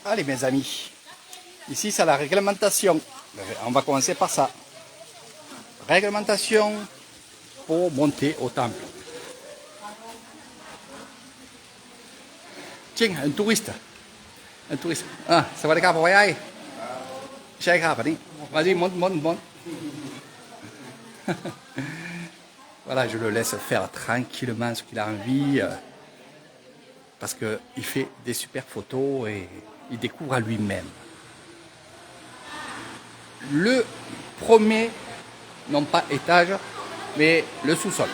Allez mes amis, ici c'est la réglementation. On va commencer par ça. Réglementation pour monter au temple. Tiens, un touriste. Un touriste. Ah, ça va les gars, pour y aller. Vas-y, monte. Voilà, je le laisse faire tranquillement ce qu'il a envie. Parce qu'il fait des super photos et il découvre à lui-même. Le premier, non pas étage, mais le sous-sol.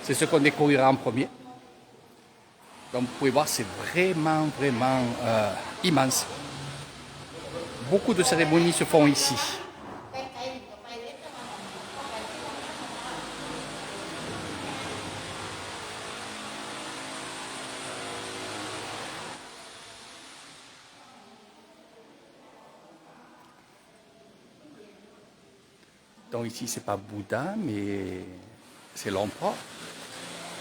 C'est ce qu'on découvrira en premier. Donc vous pouvez voir, c'est vraiment immense. Beaucoup de cérémonies se font ici. Donc ici, c'est pas Bouddha, mais c'est l'empereur.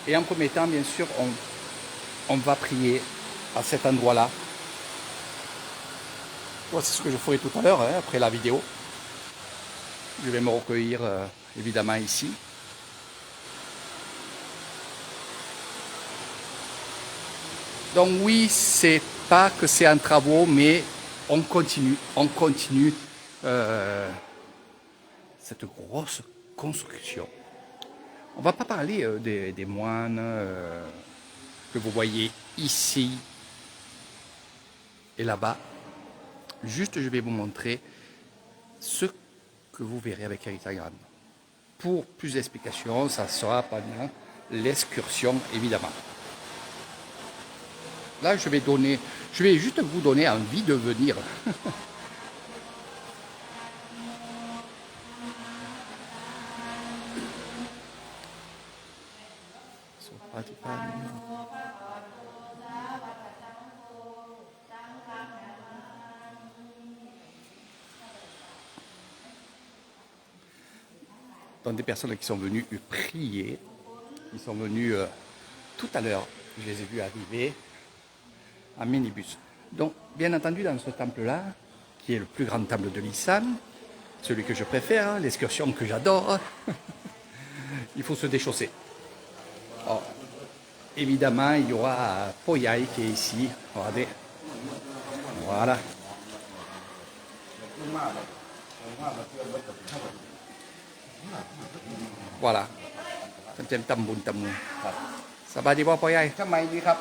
Et en premier temps, bien sûr, on va prier à cet endroit-là. C'est ce que je ferai tout à l'heure, hein, après la vidéo. Je vais me recueillir, évidemment, ici. Donc oui, c'est pas que c'est en travaux, mais on continue cette grosse construction. On va pas parler des moines que vous voyez ici et là-bas. Juste, je vais vous montrer ce que vous verrez avec Erita Grande. Pour plus d'explications, ça sera pendant l'excursion, évidemment. Là, je vais juste vous donner envie de venir. Donc des personnes qui sont venues prier, qui sont venues tout à l'heure, je les ai vus arriver en minibus. Donc bien entendu dans ce temple-là, qui est le plus grand temple de l'Isan, celui que je préfère, l'excursion que j'adore, il faut se déchausser. Alors, évidemment, il y aura Poyai qui est ici, regardez, voilà. Voilà. Ça vaดีป่ะพ่อใหญ่ทำไมดีครับ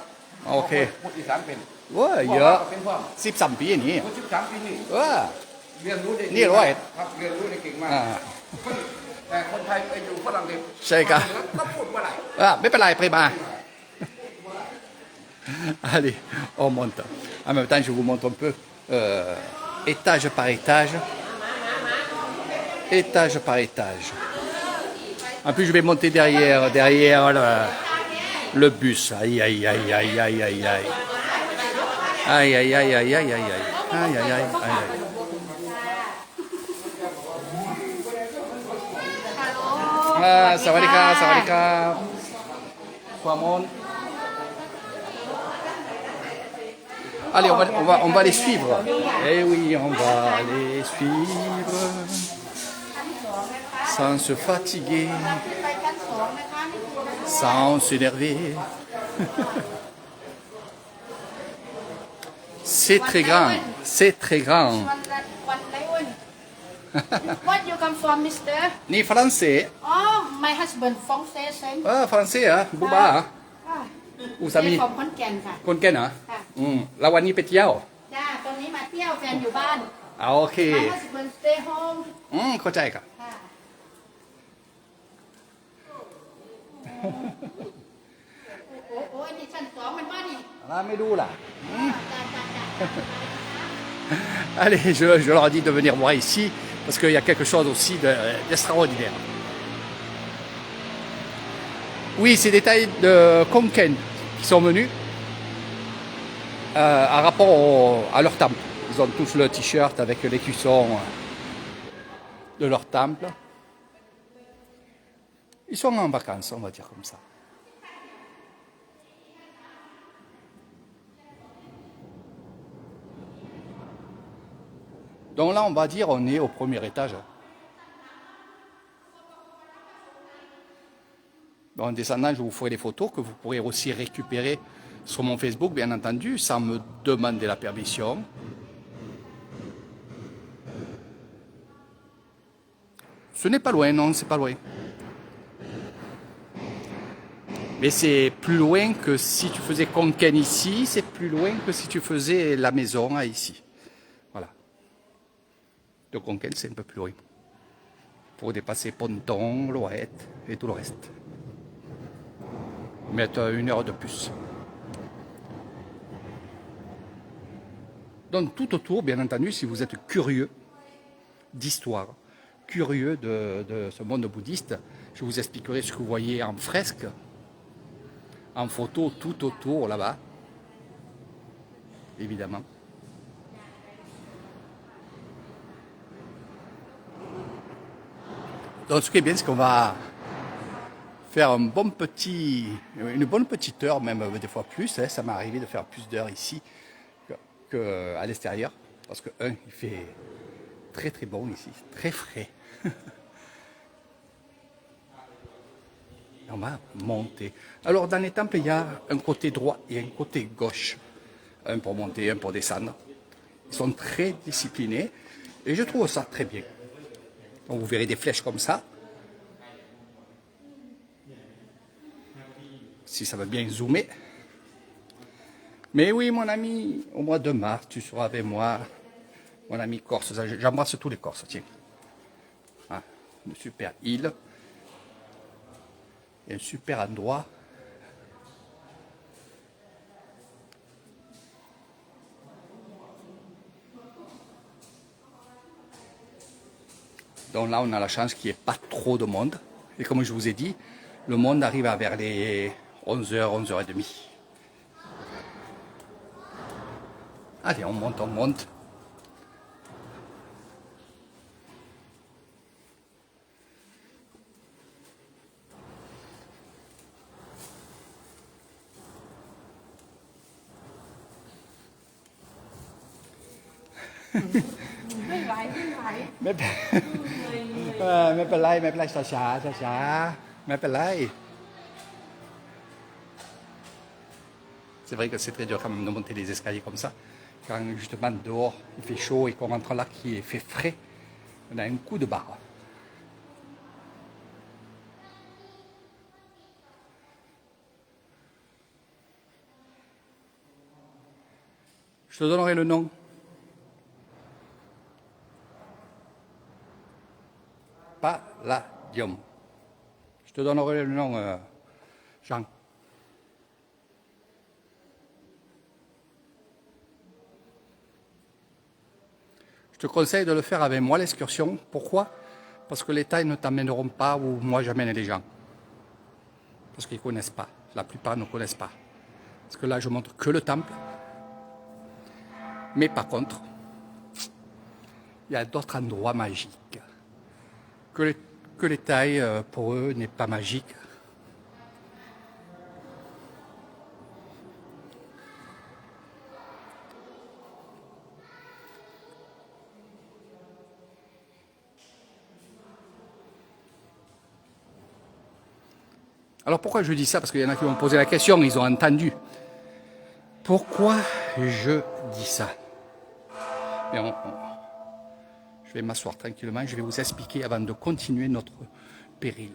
โอเคพูดอีสานเป็นว้าเยอะ13 ปีนี่13 ปีนี่เรียนรู้ได้นี่ร้อยครับเรียนรู้ได้เก่งมากแต่คนไทยไปอยู่ฝรั่งเศสใช่ครับก็พูดว่าอะไรไม่เป็นไรไปมา Allez, on monte. En même temps, je vous montre un peu étage par étage. Étage par étage. En plus, je vais monter derrière le bus. Aïe, aïe, aïe, aïe, aïe, aïe, aïe. Aïe, aïe, aïe, aïe, aïe, aïe, aïe. Aïe, aïe, aïe, aïe. Ah, sawadika. Swamon. Allez, on va les suivre. Eh oui, on va les suivre. Sans se fatiguer, sans s'énerver. C'est très grand, c'est très grand. What you come from, Mister? Ni français. Oh, my husband français. Ah, français, hein, Bouba. Où ça mis? ของขอนแก่นค่ะ คนแก่นเหรอแล้ววันนี้ไปเที่ยว จ้าตอนนี้มาเที่ยวแฟนอยู่บ้าน โอเค My husband stay home เข้าใจครับ ค่ะโอ้ยนี่ชั้น2มันว่านี่ ไม่ดูล่ะ จ้า Allez, je leur dis de venir voir ici, parce qu'il y a quelque chose aussi d'extraordinaire. Oui, c'est des tailles de Konken qui sont venus en rapport à leur temple. Ils ont tous le t-shirt avec les cuissons de leur temple. Ils sont en vacances, on va dire comme ça. Donc là, on va dire, on est au premier étage. En descendant, je vous ferai des photos que vous pourrez aussi récupérer sur mon Facebook, bien entendu, sans me demander la permission. Ce n'est pas loin, non, c'est pas loin. Mais c'est plus loin que si tu faisais Conquen ici, c'est plus loin que si tu faisais la maison à ici. Voilà. De Conquen, c'est un peu plus loin. Pour dépasser Ponton, Lorette et tout le reste. Mettre 1 heure de plus. Donc tout autour, bien entendu, si vous êtes curieux d'histoire, curieux de ce monde bouddhiste, je vous expliquerai ce que vous voyez en fresque, en photo tout autour là-bas, évidemment. Donc ce qui est bien, c'est qu'on va faire une bonne petite heure, même des fois plus. Ça m'est arrivé de faire plus d'heures ici qu'à l'extérieur, parce que il fait très très bon ici, très frais. On va monter. Alors dans les temples, il y a un côté droit et un côté gauche. Un pour monter, un pour descendre. Ils sont très disciplinés et je trouve ça très bien. Donc vous verrez des flèches comme ça. Si ça veut bien zoomer. Mais oui, mon ami, au mois de mars, tu seras avec moi. Mon ami Corse, j'embrasse tous les Corses, tiens. Ah, une super île. Et un super endroit. Donc là, on a la chance qu'il n'y ait pas trop de monde. Et comme je vous ai dit, le monde arrive vers les 11h, 11h30. Allez, on monte, on monte.ไม่ไหวไม่ไหว ไม่เป็นไม่เป็นไรไม่เป็นไรช้าช้าช้าช้าๆไม่เป็นไร C'est vrai que c'est très dur quand même de monter les escaliers comme ça. Quand justement dehors il fait chaud et qu'on rentre là qui fait frais, on a un coup de barre. Je te donnerai le nom. Palladium. Je te donnerai le nom, Jean. Je te conseille de le faire avec moi, l'excursion. Pourquoi? Parce que les Thaïs ne t'emmèneront pas où moi j'amène les gens. Parce qu'ils ne connaissent pas. La plupart ne connaissent pas. Parce que là, je montre que le temple. Mais par contre, il y a d'autres endroits magiques. Que les Thaïs, pour eux, n'est pas magique. Alors pourquoi je dis ça? Parce qu'il y en a qui m'ont posé la question, ils ont entendu. Pourquoi je dis ça? Bien, je vais m'asseoir tranquillement, je vais vous expliquer avant de continuer notre péril.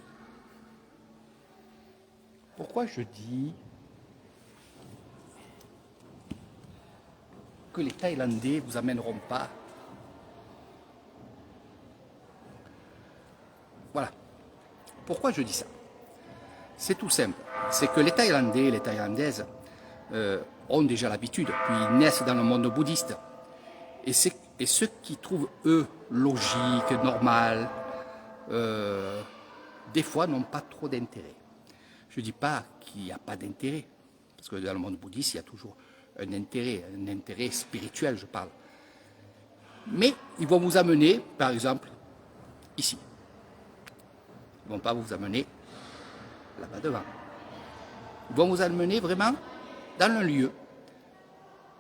Pourquoi je dis que les Thaïlandais ne vous amèneront pas? Voilà. Pourquoi je dis ça? C'est tout simple. C'est que les Thaïlandais et les Thaïlandaises ont déjà l'habitude, puis ils naissent dans le monde bouddhiste. Et ceux qui trouvent, eux, logique, normal, des fois n'ont pas trop d'intérêt. Je ne dis pas qu'il n'y a pas d'intérêt, parce que dans le monde bouddhiste, il y a toujours un intérêt spirituel, je parle. Mais ils vont vous amener, par exemple, ici. Ils ne vont pas vous amener là-bas devant. Ils vont vous amener vraiment dans un lieu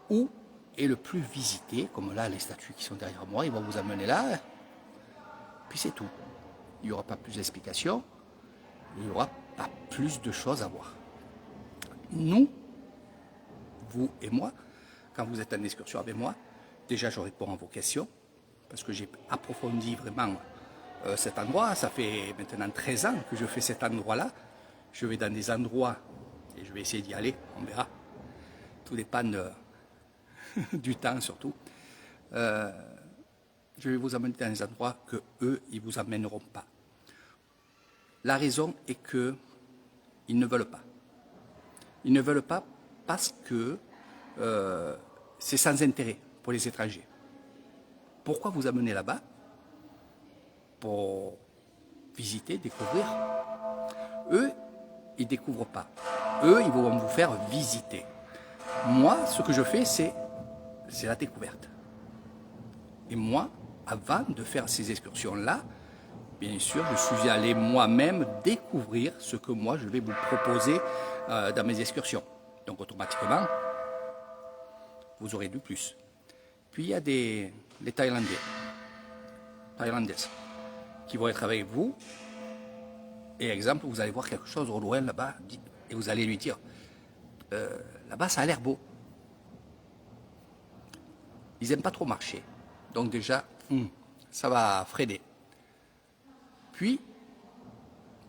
où et le plus visité, comme là les statues qui sont derrière moi, ils vont vous amener là, puis c'est tout. Il n'y aura pas plus d'explications, il n'y aura pas plus de choses à voir. Nous, vous et moi, quand vous êtes en excursion avec moi, déjà je réponds à vos questions, parce que j'ai approfondi vraiment cet endroit. Ça fait maintenant 13 ans que je fais cet endroit-là. Je vais dans des endroits, et je vais essayer d'y aller, on verra. Tout dépend du temps surtout. Je vais vous amener dans des endroits que eux, ils vous amèneront pas. La raison est que ils ne veulent pas. Ils ne veulent pas parce que c'est sans intérêt pour les étrangers. Pourquoi vous amener là-bas? Pour visiter, découvrir. Eux, ils ne découvrent pas. Eux, ils vont vous faire visiter. Moi, ce que je fais, c'est la découverte. Et moi, avant de faire ces excursions-là, bien sûr, je suis allé moi-même découvrir ce que moi, je vais vous proposer dans mes excursions. Donc, automatiquement, vous aurez du plus. Puis, il y a les Thaïlandaises, qui vont être avec vous. Et exemple, vous allez voir quelque chose au loin là-bas, et vous allez lui dire, là-bas, ça a l'air beau. Ils n'aiment pas trop marcher. Donc déjà, ça va freiner. Puis,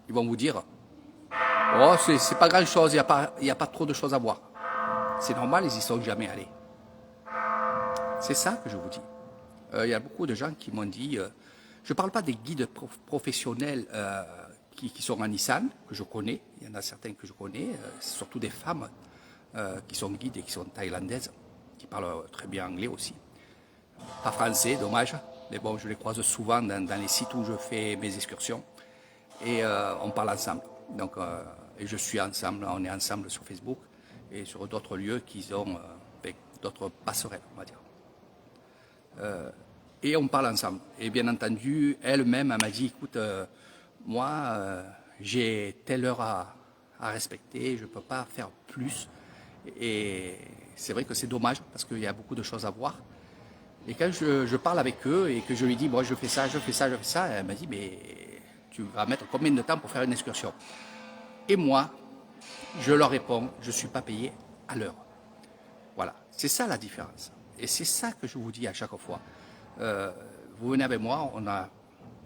ils vont vous dire, oh, c'est pas grand-chose, il n'y a pas trop de choses à voir. C'est normal, ils n'y sont jamais allés. C'est ça que je vous dis. Il y a beaucoup de gens qui m'ont dit, je ne parle pas des guides professionnels qui sont en Nissan, que je connais, il y en a certains que je connais, surtout des femmes qui sont guides et qui sont thaïlandaises, qui parlent très bien anglais aussi. Pas français, dommage, mais bon, je les croise souvent dans les sites où je fais mes excursions et on parle ensemble. Donc, et je suis ensemble, on est ensemble sur Facebook et sur d'autres lieux qui ont d'autres passerelles, on va dire. Et on parle ensemble. Et bien entendu, elle-même, elle m'a dit, écoute, moi, j'ai telle heure à respecter, je ne peux pas faire plus. Et c'est vrai que c'est dommage parce qu'il y a beaucoup de choses à voir. Et quand je parle avec eux et que je lui dis, moi, je fais ça, elle m'a dit, mais tu vas mettre combien de temps pour faire une excursion? Et moi, je leur réponds, je ne suis pas payé à l'heure. Voilà, c'est ça la différence. Et c'est ça que je vous dis à chaque fois. Vous venez avec moi, on a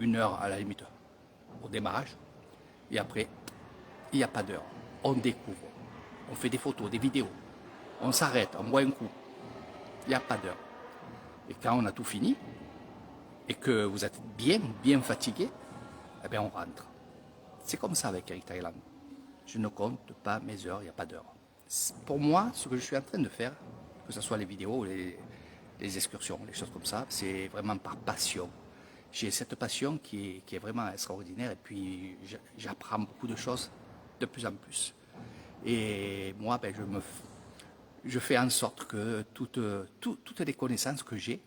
1 heure à la limite au démarrage. Et après, il n'y a pas d'heure. On découvre. On fait des photos, des vidéos. On s'arrête, on boit un coup. Il n'y a pas d'heure. Et quand on a tout fini, et que vous êtes bien fatigué, eh bien on rentre. C'est comme ça avec Eric Thaïlande. Je ne compte pas mes heures, il n'y a pas d'heure. Pour moi, ce que je suis en train de faire, que ce soit les vidéos, les excursions, les choses comme ça, c'est vraiment par passion. J'ai cette passion qui est vraiment extraordinaire et puis j'apprends beaucoup de choses de plus en plus. Et moi, ben, je fais en sorte que toutes les connaissances que j'ai,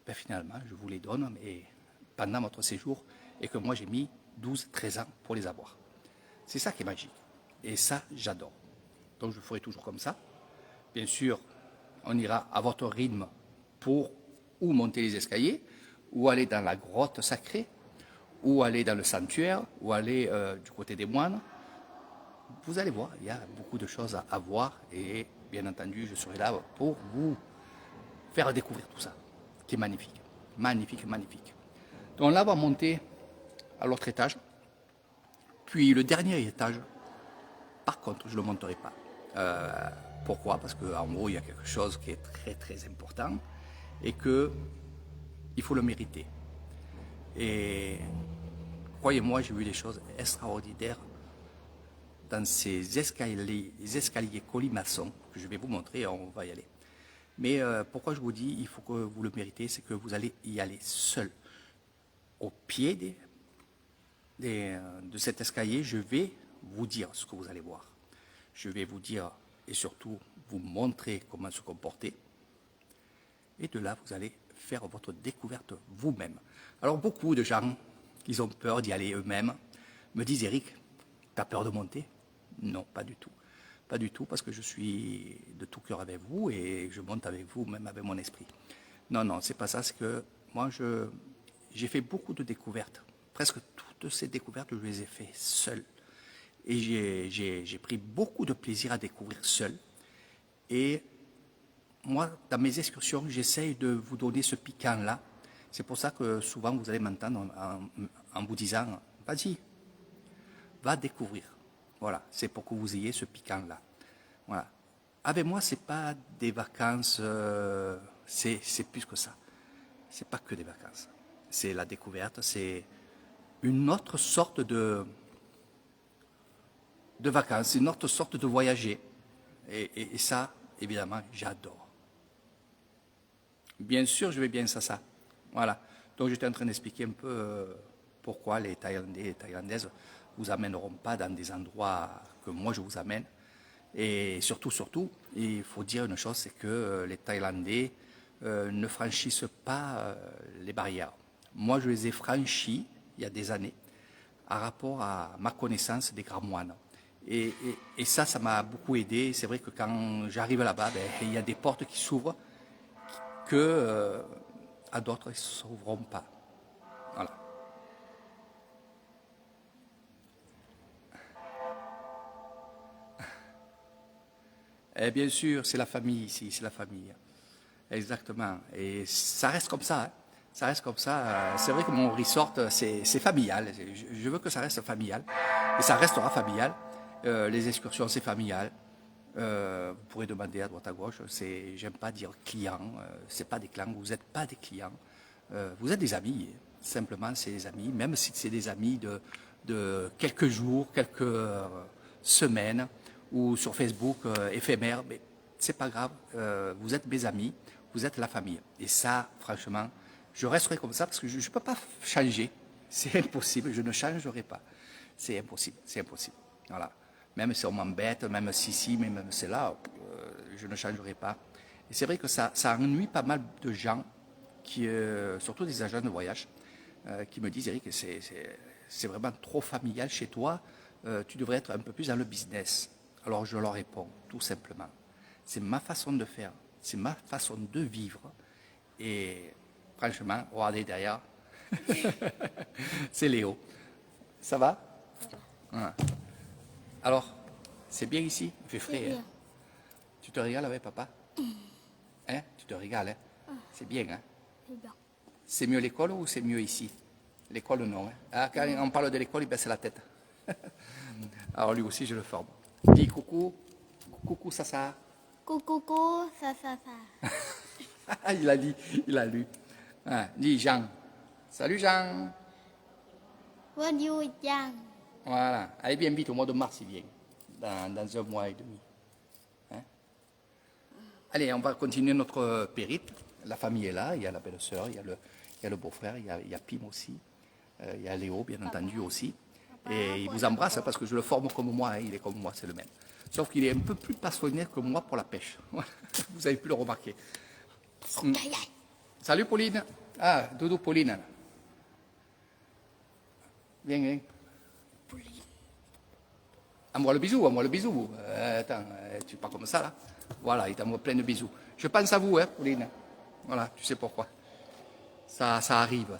ben, finalement, je vous les donne mais pendant votre séjour et que moi j'ai mis 12-13 ans pour les avoir. C'est ça qui est magique. Et ça, j'adore. Donc je ferai toujours comme ça. Bien sûr, on ira à votre rythme pour ou monter les escaliers, ou aller dans la grotte sacrée, ou aller dans le sanctuaire, ou aller du côté des moines. Vous allez voir, il y a beaucoup de choses à voir et bien entendu, je serai là pour vous faire découvrir tout ça, qui est magnifique. Magnifique, magnifique. Donc là, on va monter à l'autre étage. Puis le dernier étage, par contre, je ne le monterai pas. Pourquoi? Parce qu'en haut, il y a quelque chose qui est très très important et qu'il faut le mériter. Et croyez-moi, j'ai vu des choses extraordinaires dans ces escaliers colimaçons que je vais vous montrer, on va y aller. Mais pourquoi je vous dis il faut que vous le méritez, c'est que vous allez y aller seul. Au pied de cet escalier, je vais vous dire ce que vous allez voir. Je vais vous dire et surtout vous montrer comment se comporter. Et de là, vous allez faire votre découverte vous-même. Alors beaucoup de gens, ils ont peur d'y aller eux-mêmes, me disent, Eric, tu as peur de monter? Non, pas du tout. Pas du tout, parce que je suis de tout cœur avec vous et je monte avec vous, même avec mon esprit. Non, non, c'est pas ça. C'est que moi, j'ai fait beaucoup de découvertes. Presque toutes ces découvertes, je les ai fait seul. Et j'ai pris beaucoup de plaisir à découvrir seul. Et moi, dans mes excursions, j'essaye de vous donner ce piquant-là. C'est pour ça que souvent, vous allez m'entendre en vous disant, vas-y, va découvrir. Voilà, c'est pour que vous ayez ce piquant-là. Voilà. Avec moi, c'est pas des vacances, c'est plus que ça. C'est pas que des vacances. C'est la découverte, c'est une autre sorte de vacances, une autre sorte de voyager. Et ça, évidemment, j'adore. Bien sûr, je vais bien ça. Voilà. Donc, j'étais en train d'expliquer un peu pourquoi les Thaïlandais et les Thaïlandaises vous amèneront pas dans des endroits que moi je vous amène. Et surtout, il faut dire une chose, c'est que les Thaïlandais ne franchissent pas les barrières. Moi, je les ai franchis il y a des années, à rapport à ma connaissance des grands moines. Et ça m'a beaucoup aidé. C'est vrai que quand j'arrive là-bas, il y a des portes qui s'ouvrent que à d'autres, elles ne s'ouvriront pas. Voilà. Et bien sûr, c'est la famille ici, c'est la famille. Exactement. Et ça reste comme ça. Hein. Ça reste comme ça. C'est vrai que mon resort, c'est familial. Je veux que ça reste familial. Et ça restera familial. Les excursions, c'est familial. Vous pourrez demander à droite à gauche. J'aime pas dire clients. C'est pas des clients. Vous n'êtes pas des clients. Vous êtes des amis. Simplement, c'est des amis. Même si c'est des amis de quelques jours, quelques semaines, ou sur Facebook éphémère, mais c'est pas grave. Vous êtes mes amis. Vous êtes la famille. Et ça, franchement, je resterai comme ça parce que je ne peux pas changer. C'est impossible. Je ne changerai pas. C'est impossible. C'est impossible. Voilà. Même si on m'embête, même si, mais même c'est là, je ne changerai pas. Et c'est vrai que ça ennuie pas mal de gens, surtout des agents de voyage, qui me disent, Eric, c'est vraiment trop familial chez toi, tu devrais être un peu plus dans le business. Alors je leur réponds, tout simplement, c'est ma façon de faire, c'est ma façon de vivre. Et franchement, regardez derrière, c'est Léo. Ça va? Ouais. Alors, c'est bien ici? Il fait frais. Hein? Tu te régales avec papa? Hein? Tu te régales, hein? C'est bien, hein? C'est bien. C'est mieux l'école ou c'est mieux ici? L'école, non. Hein? Ah, quand on parle de l'école, il baisse la tête. Alors lui aussi, je le forme. Dis coucou. Coucou, ça. Coucou, ça. Il a dit, il a lu. Ah, dis Jean. Salut Jean. Bonjour, Jean. Voilà. Allez bien vite, au mois de mars, il vient. Dans un mois et demi. Hein? Allez, on va continuer notre périple. La famille est là, il y a la belle-sœur, il y a le beau-frère, il y a Pim aussi. Il y a Léo, bien entendu, aussi. Et il vous embrasse hein, parce que je le forme comme moi, hein, il est comme moi, c'est le même. Sauf qu'il est un peu plus passionné que moi pour la pêche. Vous avez pu le remarquer. Salut Pauline. Ah, Doudou Pauline. Viens. Envoie le bisou. Attends, tu pas comme ça là. Voilà, il t'envoie plein de bisous. Je pense à vous, hein, Pauline. Voilà, tu sais pourquoi. Ça arrive.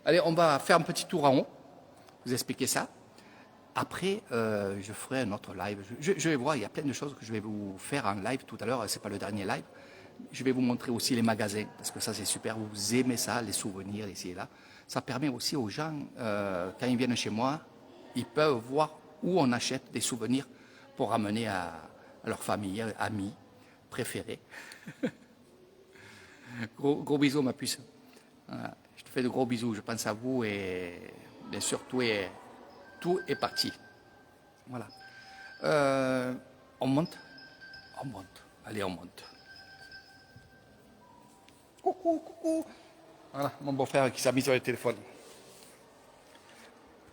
Allez, on va faire un petit tour en haut. Vous expliquer ça. Après, je ferai un autre live. Je vais voir, il y a plein de choses que je vais vous faire en live tout à l'heure. C'est pas le dernier live. Je vais vous montrer aussi les magasins, parce que ça c'est super. Vous aimez ça, les souvenirs ici et là. Ça permet aussi aux gens, quand ils viennent chez moi, ils peuvent voir où on achète des souvenirs pour ramener à leur famille, amis, préférés. Gros bisous, ma puce. Voilà. Je te fais de gros bisous. Je pense à vous et bien sûr, tout est parti. Voilà. On monte. Allez, on monte. Coucou. Voilà, mon beau-frère qui s'amuse sur le téléphone.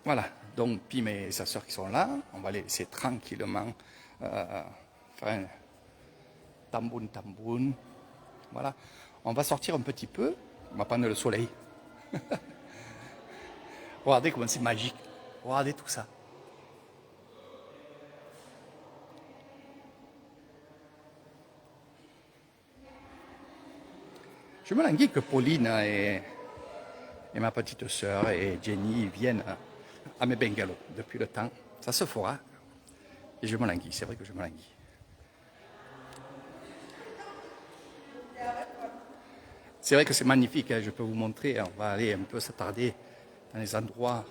Voilà, donc Pim et sa soeur qui sont là. On va les laisser tranquillement faire un tamboun. Voilà. On va sortir un petit peu. On va prendre le soleil. Regardez comment c'est magique. Regardez tout ça. Je me languis que Pauline et ma petite sœur et Jenny viennent à mes bungalows depuis le temps. Ça se fera. Et je me languis, c'est vrai que je me languis. C'est vrai que c'est magnifique, hein, je peux vous montrer. On va aller un peu s'attarder dans les endroits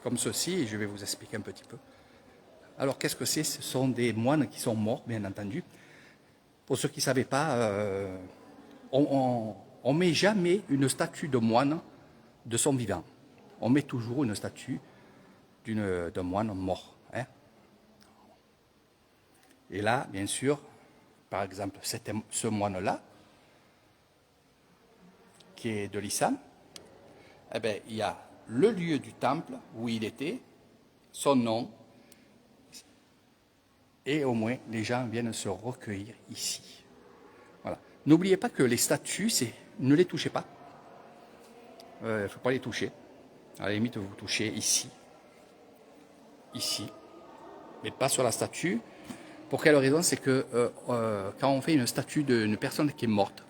comme ceci et je vais vous expliquer un petit peu. Alors qu'est-ce que c'est? Ce sont des moines qui sont morts, bien entendu. Pour ceux qui ne savaient pas, on ne met jamais une statue de moine de son vivant. On met toujours une statue d'un moine mort. Hein. Et là, bien sûr, par exemple, ce moine-là, qui est de l'islam, eh bien, il y a le lieu du temple où il était, son nom, et au moins les gens viennent se recueillir ici. Voilà. N'oubliez pas que les statues, ne les touchez pas. Il ne faut pas les toucher. À la limite, vous touchez ici, mais pas sur la statue. Pour quelle raison? C'est que quand on fait une statue d'une personne qui est morte,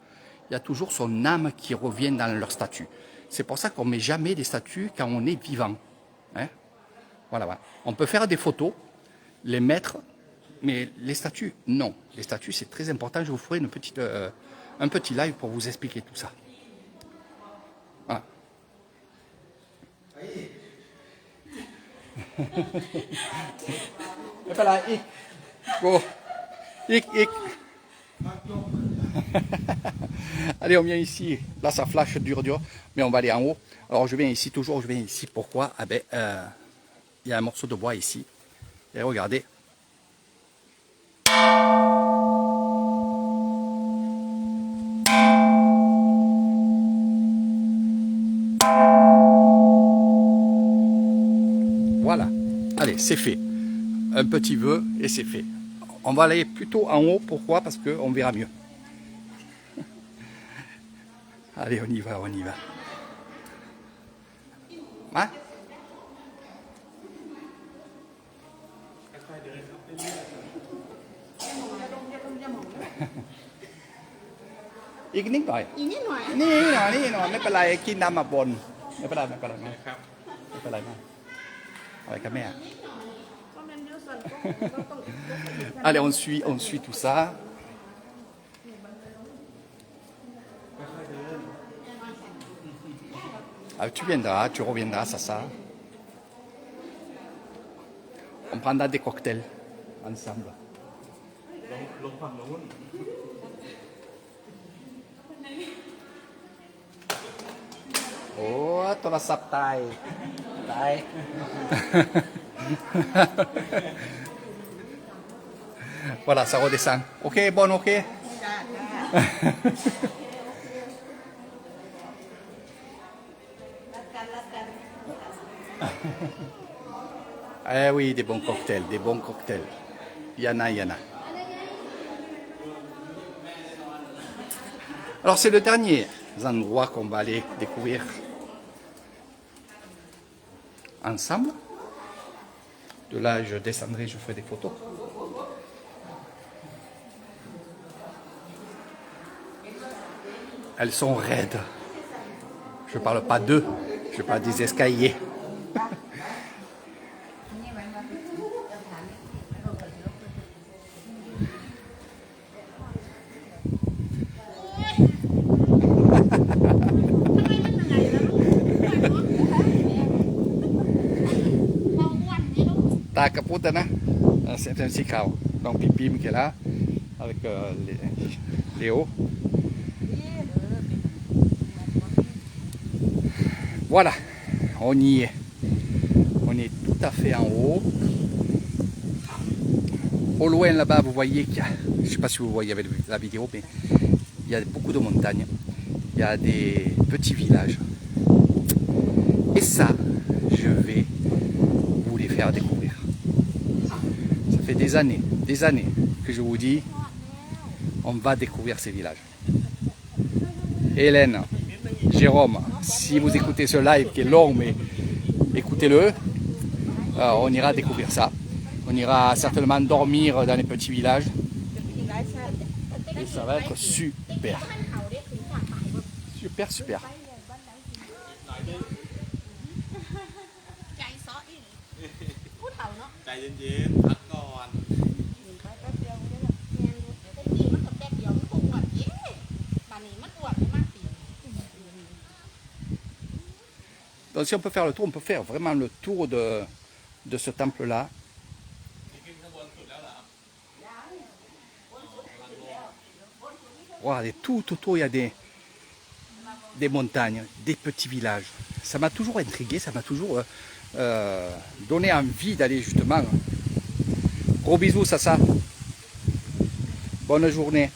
il y a toujours son âme qui revient dans leur statue. C'est pour ça qu'on ne met jamais des statues quand on est vivant. Hein, voilà. On peut faire des photos, les mettre, mais les statues, non. Les statues, c'est très important. Je vous ferai un petit live pour vous expliquer tout ça. Voilà. Et voilà, go. Allez, on vient ici. Là, ça flash dur, mais on va aller en haut. Alors, je viens ici, toujours, je viens ici. Pourquoi? Ah ben, il y a un morceau de bois ici. Et regardez. Voilà. Allez, c'est fait. Un petit vœu et c'est fait. On va aller plutôt en haut. Pourquoi? Parce qu'on verra mieux. Allez, on y va. Hein?อีกนิดหน่อย อีกนิดหน่อย นี่หน่อยไม่เป็นไรกินน้ำมาบนไม่เป็นไรไม่เป็นไรมากอะไรครับแม่ ก็มันเยอะส่วนก็ต้องยกไปอีก Allez, on suit tout ça. Ah, tu viendras, tu reviendras, ça. On prendra des cocktails ensemble. Oh, toi la saptaille. Voilà, ça redescend. Ok, bon, ok. Eh oui, des bons cocktails. Il y en a. Alors, c'est le dernier endroit qu'on va aller découvrir ensemble. De là, je descendrai, je ferai des photos. Elles sont raides. Je ne parle pas d'eux, je parle des escaliers. Ta capote, hein? C'est un sicao. Donc Pipim qui est là, avec Léo. Voilà, on y est. On est tout à fait en haut. Au loin là-bas, vous voyez qu'il y a, je ne sais pas si vous voyez avec la vidéo, mais il y a beaucoup de montagnes. Il y a des petits villages. Et ça, je vais vous les faire découvrir. Ça fait des années que je vous dis, on va découvrir ces villages. Hélène, Jérôme, si vous écoutez ce live qui est long, mais écoutez-le, on ira découvrir ça. On ira certainement dormir dans les petits villages. Et ça va être super. super, super. ใจซ้ออีกพูดเถ่าเนาะ ใจเย็นๆพักก่อน ไปแป๊บเดียวได้หรอแมนแต่ตีมันกับแป๊บเดียวมันคงอวดเย้ป่านนี้มันอวดไม่มากตี Donc si on peut faire le tour, on peut faire vraiment le tour de ce temple-là. ขึ้นข้างบนสุดแล้วเหรอ Regardez, tout autour, il y a des montagnes, des petits villages. Ça m'a toujours intrigué, ça m'a toujours donné envie d'aller justement. Gros bisous, Sasa. Bonne journée.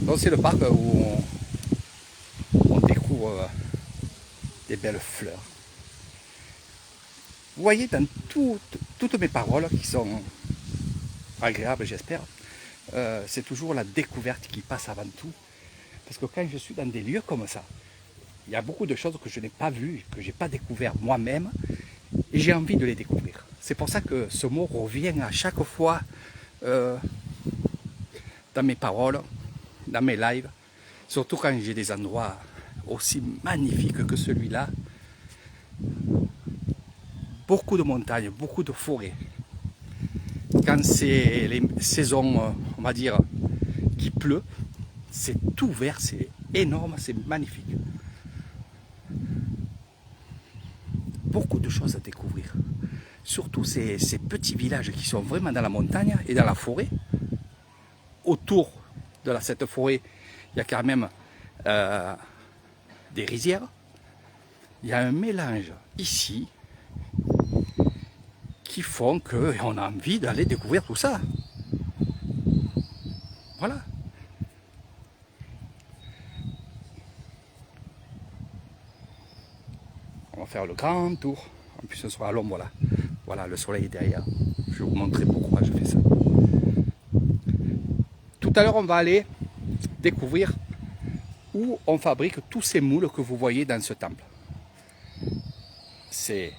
Donc c'est le parc où on découvre des belles fleurs. Vous voyez dans toutes mes paroles qui sont agréables, j'espère, c'est toujours la découverte qui passe avant tout. Parce que quand je suis dans des lieux comme ça, il y a beaucoup de choses que je n'ai pas vues, que je n'ai pas découvert moi-même, et j'ai envie de les découvrir. C'est pour ça que ce mot revient à chaque fois dans mes paroles, dans mes lives, surtout quand j'ai des endroits aussi magnifiques que celui-là. Beaucoup de montagnes, beaucoup de forêts. Quand c'est les saisons, on va dire, qui pleut, c'est tout vert, c'est énorme, c'est magnifique. Beaucoup de choses à découvrir. Surtout ces petits villages qui sont vraiment dans la montagne et dans la forêt. Autour de cette forêt, il y a quand même des rizières. Il y a un mélange ici qui font qu'on a envie d'aller découvrir tout ça. Voilà. On va faire le grand tour. En plus, ce sera à l'ombre là. Voilà, le soleil est derrière. Je vais vous montrer pourquoi je fais ça. Tout à l'heure, on va aller découvrir où on fabrique tous ces moules que vous voyez dans ce temple. C'est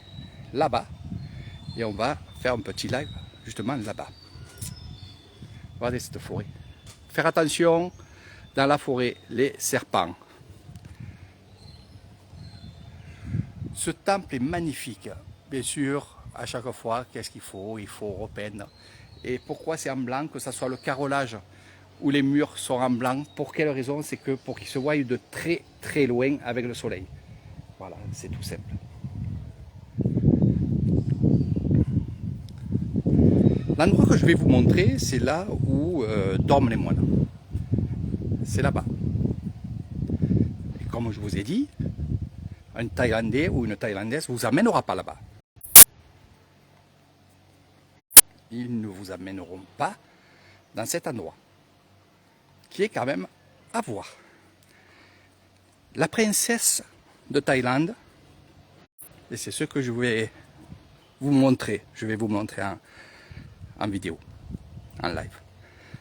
là-bas. Et on va faire un petit live justement là-bas. Regardez cette forêt. Faire attention, dans la forêt, les serpents. Ce temple est magnifique. Bien sûr, à chaque fois, qu'est-ce qu'il faut? Il faut repeindre. Et pourquoi c'est en blanc? Que ce soit le carrelage ou les murs sont en blanc. Pour quelle raison? C'est que pour qu'ils se voient de très très loin avec le soleil. Voilà, c'est tout simple. L'endroit que je vais vous montrer, c'est là où dorment les moines. C'est là-bas. Et comme je vous ai dit, un Thaïlandais ou une Thaïlandaise ne vous amènera pas là-bas. Ils ne vous amèneront pas dans cet endroit, qui est quand même à voir. La princesse de Thaïlande, et c'est ce que je vais vous montrer, en vidéo, en live.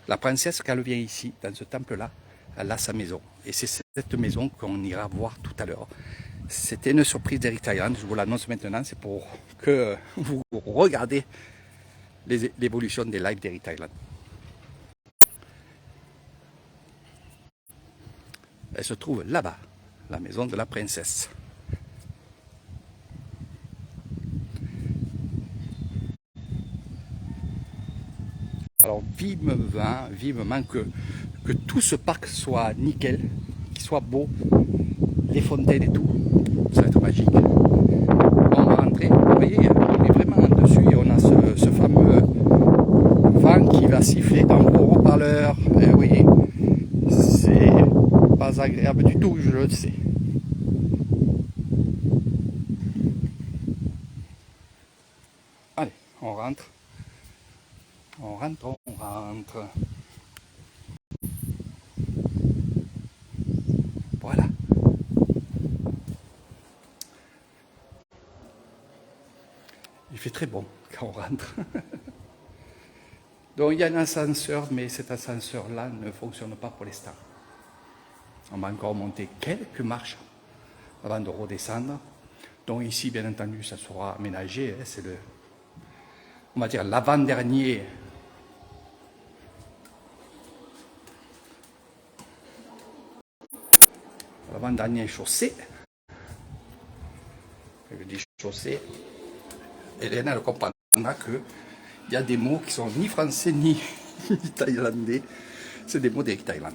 La princesse, quand elle vient ici, dans ce temple-là, elle a sa maison. Et c'est cette maison qu'on ira voir tout à l'heure. C'était une surprise d'Eric Thailand, je vous l'annonce maintenant, c'est pour que vous regardez l'évolution des lives d'Eric Thailand. Elle se trouve là-bas, la maison de la princesse. Alors vivement que tout ce parc soit nickel, qu'il soit beau, les fontaines et tout, ça va être magique. On va rentrer, vous voyez, on est vraiment en dessus et on a ce fameux vent qui va siffler dans vos haut-parleurs. Et oui, c'est pas agréable du tout, je le sais. Allez, on rentre. On rentre, on rentre. Voilà. Il fait très bon quand on rentre. Donc il y a un ascenseur, mais cet ascenseur-là ne fonctionne pas pour l'instant. On va encore monter quelques marches avant de redescendre. Donc ici, bien entendu, ça sera aménagé. Hein, c'est on va dire, l'avant-dernier l'avant-dernier chaussée. Je dis chaussée. Hélène, elle comprendra qu'il y a des mots qui sont ni français ni thaïlandais. C'est des mots d'Eric Thaïlande.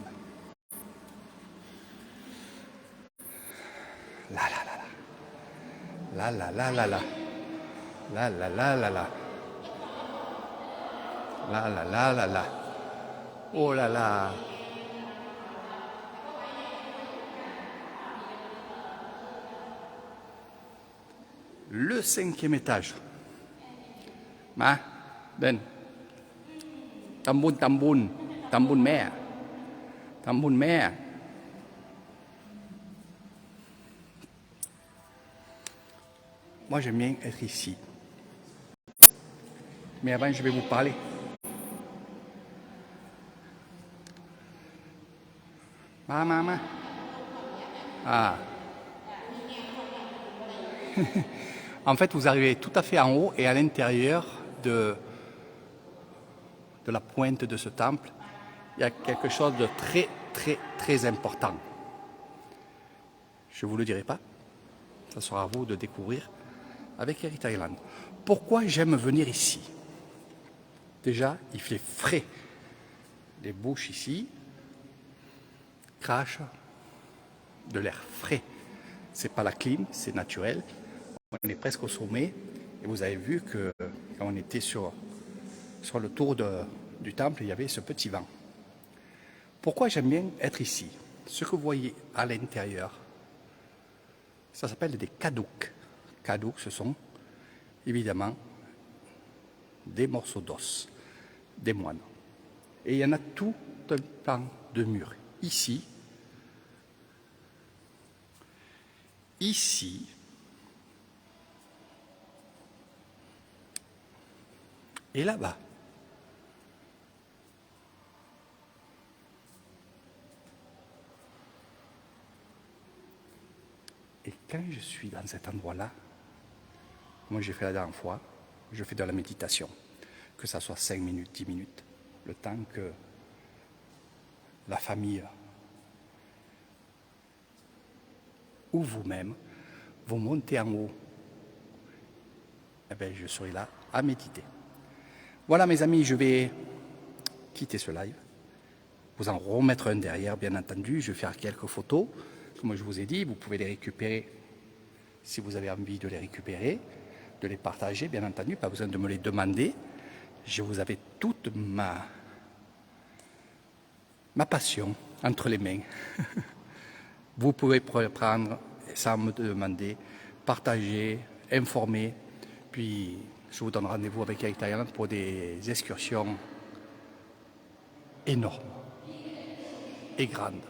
La la la la. La la la la la. La la la la la. La la la la la. Oh là là. Le 5e étage. Ma, Ben. Tamboun, tamboun. Tamboun mère. Tamboun mère. Moi, j'aime bien être ici. Mais avant, je vais vous parler. Maman. Ah. En fait, vous arrivez tout à fait en haut et à l'intérieur de la pointe de ce temple, il y a quelque chose de très, très, très important. Je ne vous le dirai pas. Ça sera à vous de découvrir avec Eric Thaïlande. Pourquoi j'aime venir ici? Déjà, il fait frais. Les bouches ici crachent de l'air frais. C'est pas la clim, c'est naturel. On est presque au sommet et vous avez vu que quand on était sur le tour du temple, il y avait ce petit vent. Pourquoi j'aime bien être ici? Ce que vous voyez à l'intérieur, ça s'appelle des kadouks. Kadouks, ce sont évidemment des morceaux d'os, des moines. Et il y en a tout un pan de murs. Ici, et là-bas. Et quand je suis dans cet endroit-là, moi j'ai fait la dernière fois, je fais de la méditation, que ça soit 5 minutes, 10 minutes, le temps que la famille ou vous-même, vous montez en haut, eh bien, je serai là à méditer. Voilà mes amis, je vais quitter ce live, vous en remettre un derrière, bien entendu, je vais faire quelques photos, comme je vous ai dit, vous pouvez les récupérer si vous avez envie de les récupérer, de les partager, bien entendu, pas besoin de me les demander, je vous avais toute ma passion entre les mains. Vous pouvez prendre sans me demander, partager, informer, puis je vous donne rendez-vous avec Eric Thaïlande pour des excursions énormes et grandes.